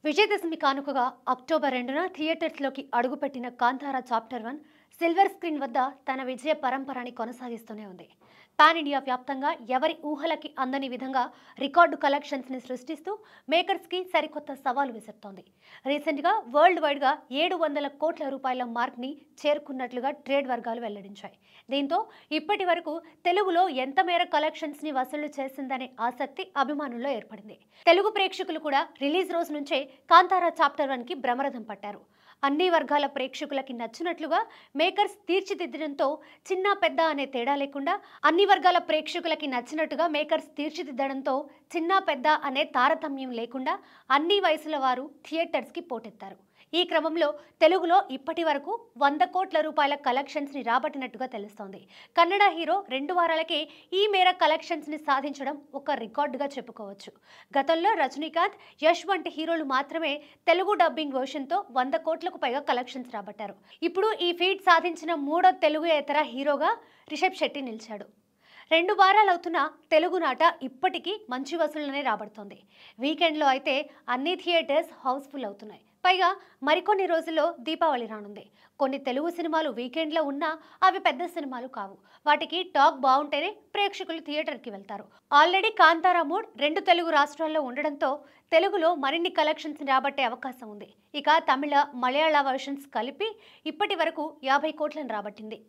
విజయదశమి కానుకగా అక్టోబర్ 2న థియేటర్స్లోకి అడుగుపెట్టిన Kantara chapter 1 silver screen వద్ద తన విజయ పరంపరని కొనసాగిస్తూనే ఉంది. పాన్ ఇండియా వ్యాప్తంగా ఎవరి ఊహలకి అందని విధంగా రికార్డు కలెక్షన్స్ని సృష్టిస్తూ మేకర్స్కి సరికొత్త సవాలు విసురుతోంది. రీసెంట్గా వరల్డ్ వైడ్గా 700 కోట్ల రూపాయల మార్క్ని చేరుకున్నట్లుగా ట్రేడ్ వర్గాలు వెల్లడించాయి. దీంతో ఇప్పటి వరకు తెలుగులో ఎంత మేర కలెక్షన్స్ని వసూలు చేసిందనే ఆసక్తి అభిమానుల్లో ఏర్పడింది. తెలుగు ప్రేక్షకులు కూడా రిలీజ్ రోజు నుంచే కాంతారా చాప్టర్ 1కి బ్రహ్మరథం పట్టారు. అన్ని వర్గాల ప్రేక్షకులకి నచ్చినట్లుగా మేకర్స్ తీర్చిదిద్దడంతో చిన్న పెద్ద అనే తేడా లేకుండా అన్ని వర్గాల ప్రేక్షకులకి నచ్చినట్టుగా మేకర్స్ తీర్చిదిద్దడంతో చిన్న పెద్ద అనే తారతమ్యం లేకుండా అన్ని వయసుల వారు థియేటర్స్కి పోటెత్తారు. ఈ క్రమంలో తెలుగులో ఇప్పటి వరకు 100 కోట్ల రూపాయల కలెక్షన్స్ని రాబట్టినట్టుగా తెలుస్తోంది. కన్నడ హీరో 2 వారాలకే ఈ మేర కలెక్షన్స్ని సాధించడం ఒక రికార్డుగా చెప్పుకోవచ్చు. గతంలో రజనీకాంత్, యష్ వంటి హీరోలు మాత్రమే తెలుగు డబ్బింగ్ వర్షన్తో 100 కోట్లకు పైగా కలెక్షన్స్ రాబట్టారు. ఇప్పుడు ఈ ఫీట్ సాధించిన మూడో తెలుగేతర హీరోగా రిషబ్ శెట్టి నిలిచాడు. 2 వారాలవుతున్న తెలుగునాట ఇప్పటికీ మంచి వసూళ్లనే రాబడుతోంది. వీకెండ్లో అయితే అన్ని థియేటర్స్ హౌస్ఫుల్ అవుతున్నాయి. పైగా మరికొన్ని రోజుల్లో దీపావళి రానుంది. కొన్ని తెలుగు సినిమాలు వీకెండ్లో ఉన్నా అవి పెద్ద సినిమాలు కావు. వాటికి టాక్ బాగుంటేనే ప్రేక్షకులు థియేటర్కి వెళ్తారు. ఆల్రెడీ కాంతారా మూడ్ 2 తెలుగు రాష్ట్రాల్లో ఉండడంతో తెలుగులో మరిన్ని కలెక్షన్స్ రాబట్టే అవకాశం ఉంది. ఇక తమిళ, మలయాళ వర్షన్స్ కలిపి ఇప్పటి వరకు 50 కోట్లను రాబట్టింది.